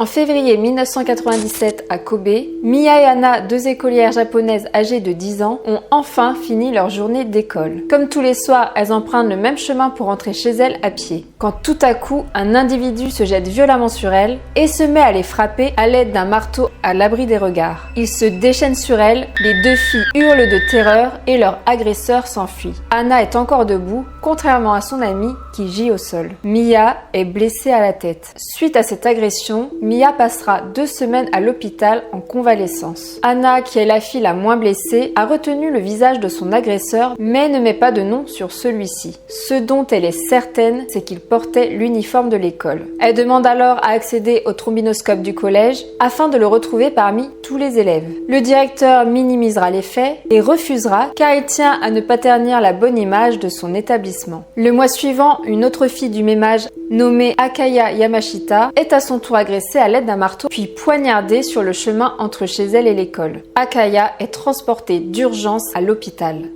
En février 1997 à Kobe, Mia et Anna, deux écolières japonaises âgées de 10 ans, ont enfin fini leur journée d'école. Comme tous les soirs, elles empruntent le même chemin pour rentrer chez elles à pied. Quand tout à coup, un individu se jette violemment sur elles et se met à les frapper à l'aide d'un marteau à l'abri des regards. Il se déchaîne sur elles, les deux filles hurlent de terreur et leur agresseur s'enfuit. Anna est encore debout, contrairement à son amie qui gît au sol. Mia est blessée à la tête. Suite à cette agression, Mia passera 2 semaines à l'hôpital en convalescence. Anna, qui est la fille la moins blessée, a retenu le visage de son agresseur mais ne met pas de nom sur celui-ci. Ce dont elle est certaine, c'est qu'il portait l'uniforme de l'école. Elle demande alors à accéder au trombinoscope du collège afin de le retrouver parmi tous les élèves. Le directeur minimisera les faits et refusera car il tient à ne pas ternir la bonne image de son établissement. Le mois suivant, une autre fille du même âge, nommée Akaya Yamashita, est à son tour agressée à l'aide d'un marteau puis poignardée sur le chemin entre chez elle et l'école. Akaya est transportée d'urgence à l'hôpital.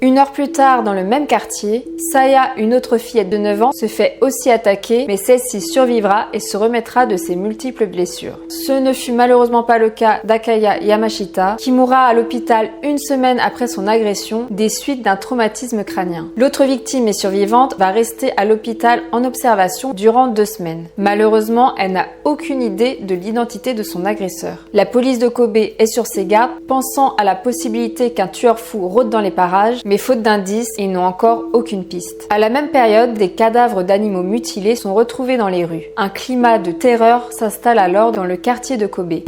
1 heure plus tard, dans le même quartier, Saya, une autre fillette de 9 ans, se fait aussi attaquer, mais celle-ci survivra et se remettra de ses multiples blessures. Ce ne fut malheureusement pas le cas d'Akaya Yamashita, qui mourra à l'hôpital 1 semaine après son agression, des suites d'un traumatisme crânien. L'autre victime et survivante va rester à l'hôpital en observation durant 2 semaines. Malheureusement, elle n'a aucune idée de l'identité de son agresseur. La police de Kobe est sur ses gardes, pensant à la possibilité qu'un tueur fou rôde dans les parages, mais faute d'indices, ils n'ont encore aucune piste. À la même période, des cadavres d'animaux mutilés sont retrouvés dans les rues. Un climat de terreur s'installe alors dans le quartier de Kobe.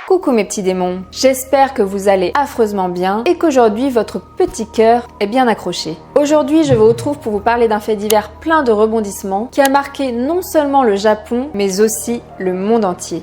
Coucou mes petits démons, j'espère que vous allez affreusement bien et qu'aujourd'hui votre petit cœur est bien accroché. Aujourd'hui je vous retrouve pour vous parler d'un fait divers plein de rebondissements qui a marqué non seulement le Japon mais aussi le monde entier.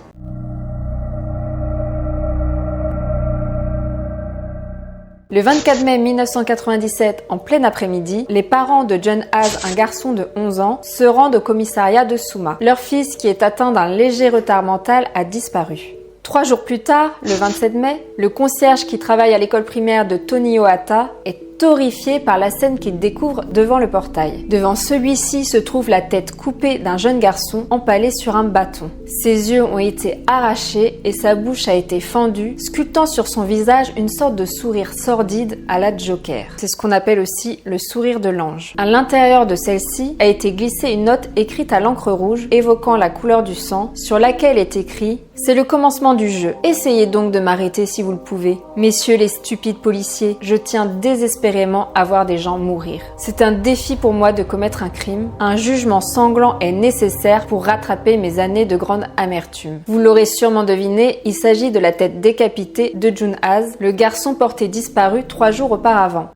Le 24 mai 1997, en plein après-midi, les parents de John Haas, un garçon de 11 ans, se rendent au commissariat de Suma. Leur fils, qui est atteint d'un léger retard mental, a disparu. 3 jours plus tard, le 27 mai, le concierge qui travaille à l'école primaire de Toniohata est horrifié par la scène qu'il découvre devant le portail. Devant celui-ci se trouve la tête coupée d'un jeune garçon empalé sur un bâton. Ses yeux ont été arrachés et sa bouche a été fendue, sculptant sur son visage une sorte de sourire sordide à la Joker. C'est ce qu'on appelle aussi le sourire de l'ange. À l'intérieur de celle-ci a été glissée une note écrite à l'encre rouge évoquant la couleur du sang, sur laquelle est écrit « C'est le commencement du jeu. Essayez donc de m'arrêter si vous le pouvez. Messieurs les stupides policiers, je tiens désespérément à voir des gens mourir. C'est un défi pour moi de commettre un crime. Un jugement sanglant est nécessaire pour rattraper mes années de grande amertume. » Vous l'aurez sûrement deviné, il s'agit de la tête décapitée de Jun Haas, le garçon porté disparu 3 jours auparavant.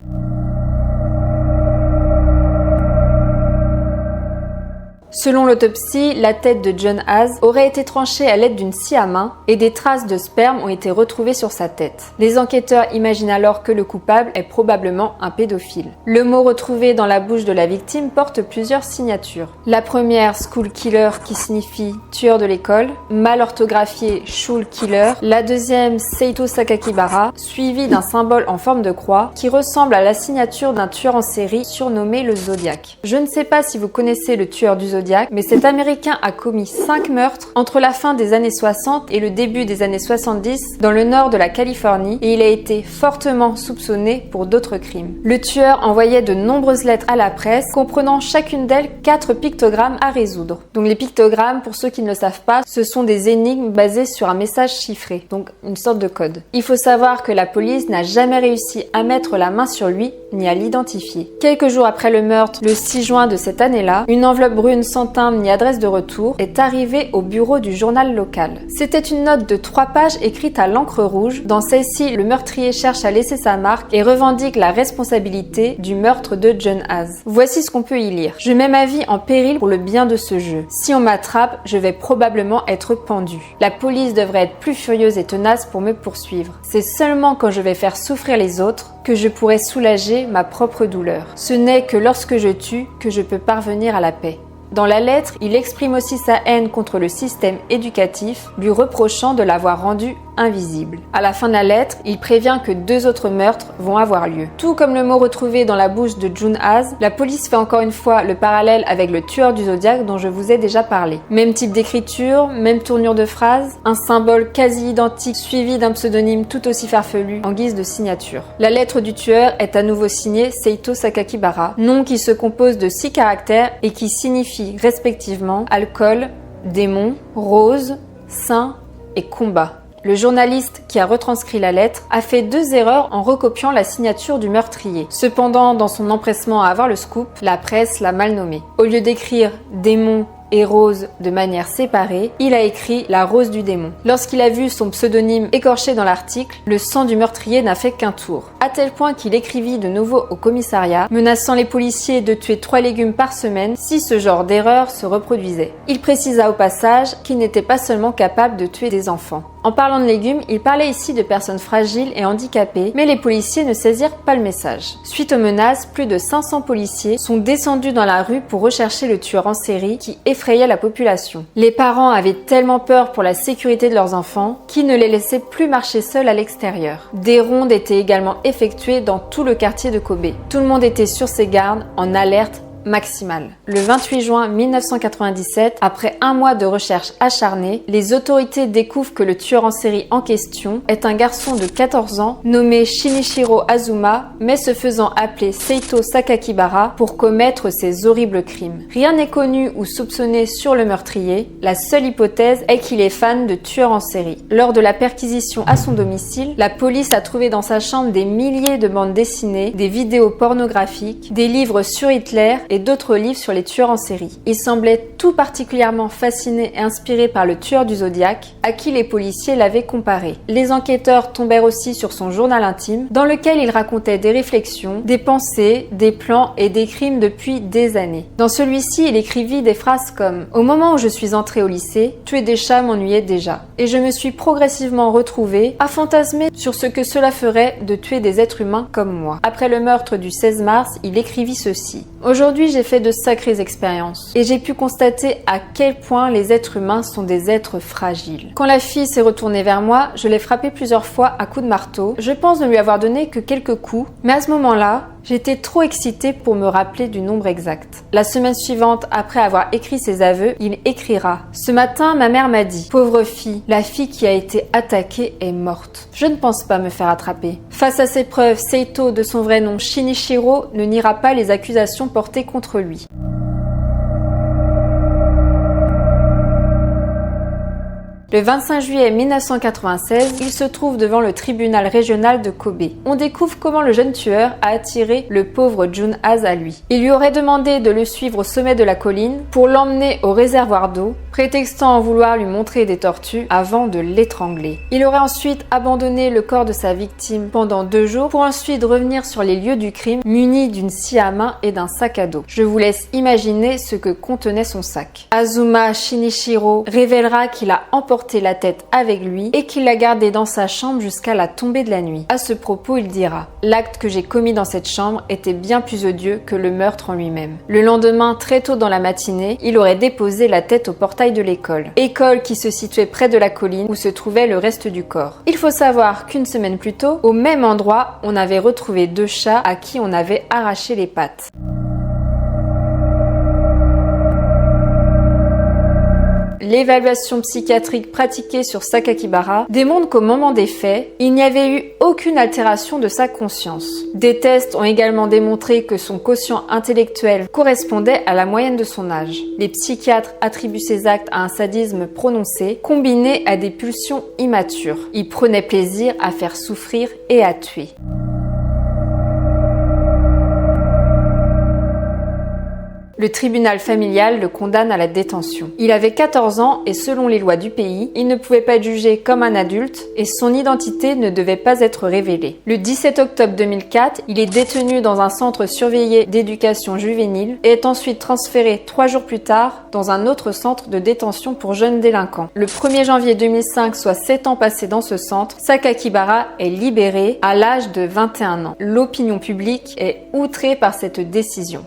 Selon l'autopsie, la tête de John Haas aurait été tranchée à l'aide d'une scie à main et des traces de sperme ont été retrouvées sur sa tête. Les enquêteurs imaginent alors que le coupable est probablement un pédophile. Le mot retrouvé dans la bouche de la victime porte plusieurs signatures. La première, school killer, qui signifie tueur de l'école, mal orthographié shul killer. La deuxième, Seito Sakakibara, suivie d'un symbole en forme de croix qui ressemble à la signature d'un tueur en série surnommé le Zodiac. Je ne sais pas si vous connaissez le tueur du Zodiac, mais cet Américain a commis 5 meurtres entre la fin des années 60 et le début des années 70 dans le nord de la Californie et il a été fortement soupçonné pour d'autres crimes. Le tueur envoyait de nombreuses lettres à la presse, comprenant chacune d'elles 4 pictogrammes à résoudre. Donc les pictogrammes, pour ceux qui ne le savent pas, ce sont des énigmes basées sur un message chiffré, donc une sorte de code. Il faut savoir que la police n'a jamais réussi à mettre la main sur lui ni à l'identifier. Quelques jours après le meurtre, le 6 juin de cette année-là, une enveloppe brune sans timbre ni adresse de retour, est arrivé au bureau du journal local. C'était une note de 3 pages écrite à l'encre rouge. Dans celle-ci, le meurtrier cherche à laisser sa marque et revendique la responsabilité du meurtre de John Haas. Voici ce qu'on peut y lire. Je mets ma vie en péril pour le bien de ce jeu. Si on m'attrape, je vais probablement être pendu. La police devrait être plus furieuse et tenace pour me poursuivre. C'est seulement quand je vais faire souffrir les autres que je pourrai soulager ma propre douleur. Ce n'est que lorsque je tue que je peux parvenir à la paix. Dans la lettre, il exprime aussi sa haine contre le système éducatif, lui reprochant de l'avoir rendu invisible. À la fin de la lettre, il prévient que 2 autres meurtres vont avoir lieu. Tout comme le mot retrouvé dans la bouche de John Haas, la police fait encore une fois le parallèle avec le tueur du Zodiac dont je vous ai déjà parlé. Même type d'écriture, même tournure de phrase, un symbole quasi identique suivi d'un pseudonyme tout aussi farfelu en guise de signature. La lettre du tueur est à nouveau signée Seito Sakakibara, nom qui se compose de 6 caractères et qui signifie respectivement alcool, démon, rose, saint et combat. Le journaliste qui a retranscrit la lettre a fait 2 erreurs en recopiant la signature du meurtrier. Cependant, dans son empressement à avoir le scoop, la presse l'a mal nommé. Au lieu d'écrire démon et rose de manière séparée, il a écrit la rose du démon. Lorsqu'il a vu son pseudonyme écorché dans l'article, le sang du meurtrier n'a fait qu'un tour. À tel point qu'il écrivit de nouveau au commissariat, menaçant les policiers de tuer 3 légumes par semaine si ce genre d'erreur se reproduisait. Il précisa au passage qu'il n'était pas seulement capable de tuer des enfants. En parlant de légumes, il parlait ici de personnes fragiles et handicapées, mais les policiers ne saisirent pas le message. Suite aux menaces, plus de 500 policiers sont descendus dans la rue pour rechercher le tueur en série qui effrayait la population. Les parents avaient tellement peur pour la sécurité de leurs enfants qu'ils ne les laissaient plus marcher seuls à l'extérieur. Des rondes étaient également effectuées dans tout le quartier de Kobe. Tout le monde était sur ses gardes, en alerte maximale. Le 28 juin 1997, après un mois de recherche acharnée, les autorités découvrent que le tueur en série en question est un garçon de 14 ans nommé Shinichiro Azuma, mais se faisant appeler Seito Sakakibara pour commettre ces horribles crimes. Rien n'est connu ou soupçonné sur le meurtrier, la seule hypothèse est qu'il est fan de tueurs en série. Lors de la perquisition à son domicile, la police a trouvé dans sa chambre des milliers de bandes dessinées, des vidéos pornographiques, des livres sur Hitler et d'autres livres sur les tueurs en série. Il semblait tout particulièrement fasciné et inspiré par le tueur du Zodiac, à qui les policiers l'avaient comparé. Les enquêteurs tombèrent aussi sur son journal intime, dans lequel il racontait des réflexions, des pensées, des plans et des crimes depuis des années. Dans celui-ci, il écrivit des phrases comme « Au moment où je suis entré au lycée, tuer des chats m'ennuyait déjà. Et je me suis progressivement retrouvé à fantasmer sur ce que cela ferait de tuer des êtres humains comme moi. » Après le meurtre du 16 mars, il écrivit ceci. « Aujourd'hui, j'ai fait de sacrées expériences et j'ai pu constater à quel point les êtres humains sont des êtres fragiles. Quand la fille s'est retournée vers moi, je l'ai frappée plusieurs fois à coups de marteau. Je pense ne lui avoir donné que quelques coups, mais à ce moment-là, j'étais trop excitée pour me rappeler du nombre exact. La semaine suivante, après avoir écrit ses aveux, il écrira « Ce matin, ma mère m'a dit « Pauvre fille, la fille qui a été attaquée est morte. Je ne pense pas me faire attraper. » Face à ces preuves, Seito, de son vrai nom Shinichiro, ne niera pas les accusations portées contre lui. Le 25 juillet 1996, il se trouve devant le tribunal régional de Kobe. On découvre comment le jeune tueur a attiré le pauvre John Haas à lui. Il lui aurait demandé de le suivre au sommet de la colline pour l'emmener au réservoir d'eau, prétextant en vouloir lui montrer des tortues avant de l'étrangler. Il aurait ensuite abandonné le corps de sa victime pendant 2 jours pour ensuite revenir sur les lieux du crime muni d'une scie à main et d'un sac à dos. Je vous laisse imaginer ce que contenait son sac. Azuma Shinichiro révélera qu'il a emporté la tête avec lui et qu'il l'a gardée dans sa chambre jusqu'à la tombée de la nuit. À ce propos, il dira « L'acte que j'ai commis dans cette chambre était bien plus odieux que le meurtre en lui-même. » Le lendemain, très tôt dans la matinée, il aurait déposé la tête au portail de l'école. École qui se situait près de la colline où se trouvait le reste du corps. Il faut savoir qu'une semaine plus tôt, au même endroit, on avait retrouvé 2 chats à qui on avait arraché les pattes. L'évaluation psychiatrique pratiquée sur Sakakibara démontre qu'au moment des faits, il n'y avait eu aucune altération de sa conscience. Des tests ont également démontré que son quotient intellectuel correspondait à la moyenne de son âge. Les psychiatres attribuent ces actes à un sadisme prononcé, combiné à des pulsions immatures. Il prenait plaisir à faire souffrir et à tuer. Le tribunal familial le condamne à la détention. Il avait 14 ans et selon les lois du pays, il ne pouvait pas être jugé comme un adulte et son identité ne devait pas être révélée. Le 17 octobre 2004, il est détenu dans un centre surveillé d'éducation juvénile et est ensuite transféré 3 jours plus tard dans un autre centre de détention pour jeunes délinquants. Le 1er janvier 2005, soit 7 ans passés dans ce centre, Sakakibara est libéré à l'âge de 21 ans. L'opinion publique est outrée par cette décision.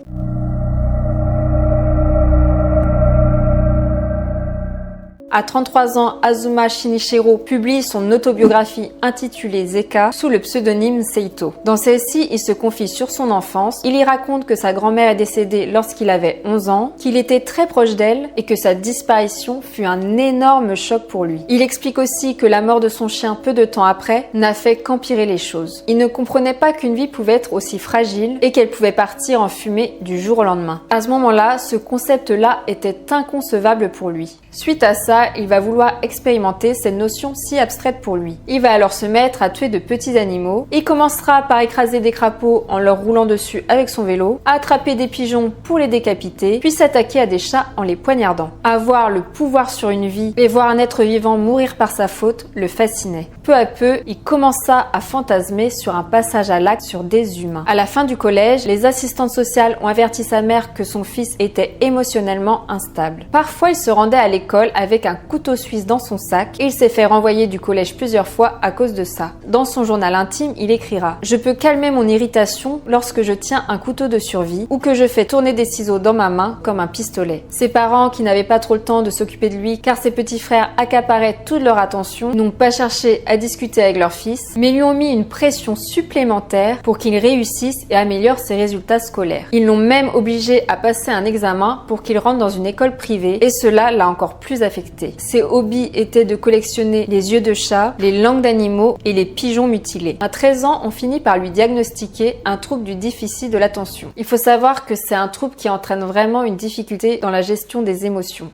À 33 ans, Azuma Shinichiro publie son autobiographie intitulée Zeka sous le pseudonyme Seito. Dans celle-ci, il se confie sur son enfance. Il y raconte que sa grand-mère est décédée lorsqu'il avait 11 ans, qu'il était très proche d'elle et que sa disparition fut un énorme choc pour lui. Il explique aussi que la mort de son chien peu de temps après n'a fait qu'empirer les choses. Il ne comprenait pas qu'une vie pouvait être aussi fragile et qu'elle pouvait partir en fumée du jour au lendemain. À ce moment-là, ce concept-là était inconcevable pour lui. Suite à ça, il va vouloir expérimenter cette notion si abstraite pour lui. Il va alors se mettre à tuer de petits animaux. Il commencera par écraser des crapauds en leur roulant dessus avec son vélo, à attraper des pigeons pour les décapiter, puis s'attaquer à des chats en les poignardant. Avoir le pouvoir sur une vie et voir un être vivant mourir par sa faute le fascinait. Peu à peu, il commença à fantasmer sur un passage à l'acte sur des humains. À la fin du collège, les assistantes sociales ont averti sa mère que son fils était émotionnellement instable. Parfois, il se rendait à l'école avec un couteau suisse dans son sac et il s'est fait renvoyer du collège plusieurs fois à cause de ça. Dans son journal intime, il écrira « Je peux calmer mon irritation lorsque je tiens un couteau de survie ou que je fais tourner des ciseaux dans ma main comme un pistolet. » Ses parents, qui n'avaient pas trop le temps de s'occuper de lui car ses petits frères accaparaient toute leur attention, n'ont pas cherché à discuter avec leur fils, mais lui ont mis une pression supplémentaire pour qu'il réussisse et améliore ses résultats scolaires. Ils l'ont même obligé à passer un examen pour qu'il rentre dans une école privée et cela l'a encore plus affecté. Ses hobbies étaient de collectionner les yeux de chat, les langues d'animaux et les pigeons mutilés. À 13 ans, on finit par lui diagnostiquer un trouble du déficit de l'attention. Il faut savoir que c'est un trouble qui entraîne vraiment une difficulté dans la gestion des émotions.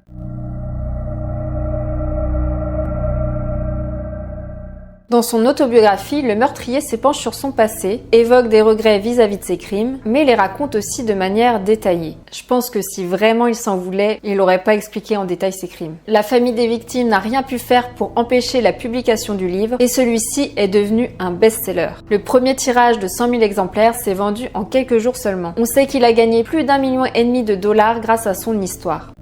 Dans son autobiographie, le meurtrier s'épanche sur son passé, évoque des regrets vis-à-vis de ses crimes, mais les raconte aussi de manière détaillée. Je pense que si vraiment il s'en voulait, il n'aurait pas expliqué en détail ses crimes. La famille des victimes n'a rien pu faire pour empêcher la publication du livre et celui-ci est devenu un best-seller. Le premier tirage de 100 000 exemplaires s'est vendu en quelques jours seulement. On sait qu'il a gagné plus d'1,5 million de dollars grâce à son histoire.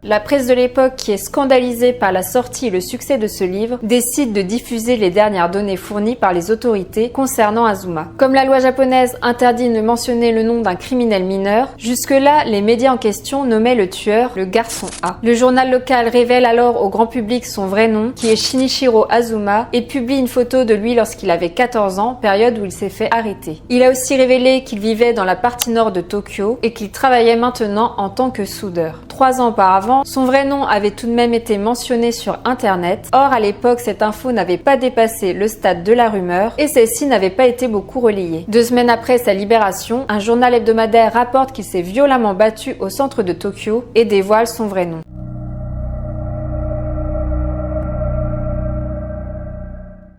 La presse de l'époque, qui est scandalisée par la sortie et le succès de ce livre, décide de diffuser les dernières données fournies par les autorités concernant Azuma. Comme la loi japonaise interdit de mentionner le nom d'un criminel mineur, jusque-là, les médias en question nommaient le tueur le garçon A. Le journal local révèle alors au grand public son vrai nom, qui est Shinichiro Azuma, et publie une photo de lui lorsqu'il avait 14 ans, période où il s'est fait arrêter. Il a aussi révélé qu'il vivait dans la partie nord de Tokyo et qu'il travaillait maintenant en tant que soudeur. 3 ans auparavant, son vrai nom avait tout de même été mentionné sur internet. Or, à l'époque, cette info n'avait pas dépassé le stade de la rumeur et celle-ci n'avait pas été beaucoup relayée. 2 semaines après sa libération, un journal hebdomadaire rapporte qu'il s'est violemment battu au centre de Tokyo et dévoile son vrai nom.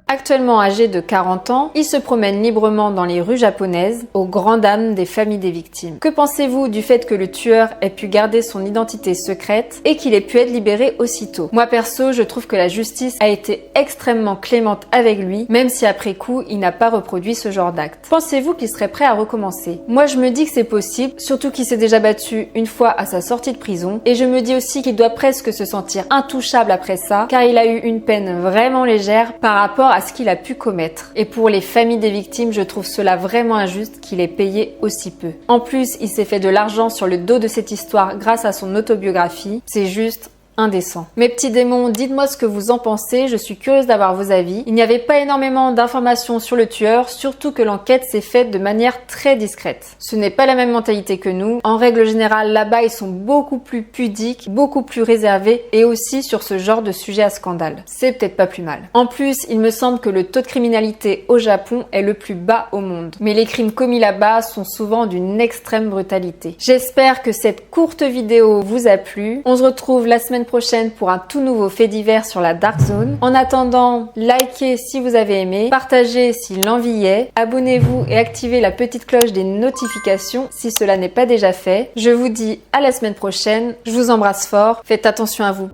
Actuellement âgé de 40 ans, il se promène librement dans les rues japonaises, aux grandes dames des familles des victimes. Que pensez-vous du fait que le tueur ait pu garder son identité secrète et qu'il ait pu être libéré aussitôt? Moi perso, je trouve que la justice a été extrêmement clémente avec lui, même si après coup, il n'a pas reproduit ce genre d'acte. Pensez-vous qu'il serait prêt à recommencer? Moi, je me dis que c'est possible, surtout qu'il s'est déjà battu une fois à sa sortie de prison, et je me dis aussi qu'il doit presque se sentir intouchable après ça, car il a eu une peine vraiment légère par rapport à ce qu'il a pu commettre. Et pour les familles des victimes, je trouve cela vraiment injuste qu'il ait payé aussi peu. En plus, il s'est fait de l'argent sur le dos de cette histoire grâce à son autobiographie. C'est juste indécent. Mes petits démons, dites-moi ce que vous en pensez, je suis curieuse d'avoir vos avis. Il n'y avait pas énormément d'informations sur le tueur, surtout que l'enquête s'est faite de manière très discrète. Ce n'est pas la même mentalité que nous. En règle générale, là-bas, ils sont beaucoup plus pudiques, beaucoup plus réservés et aussi sur ce genre de sujet à scandale. C'est peut-être pas plus mal. En plus, il me semble que le taux de criminalité au Japon est le plus bas au monde. Mais les crimes commis là-bas sont souvent d'une extrême brutalité. J'espère que cette courte vidéo vous a plu. On se retrouve la semaine prochaine pour un tout nouveau fait divers sur la Dark Zone. En attendant, likez si vous avez aimé, partagez si l'envie y est, abonnez-vous et activez la petite cloche des notifications si cela n'est pas déjà fait. Je vous dis à la semaine prochaine, je vous embrasse fort, faites attention à vous.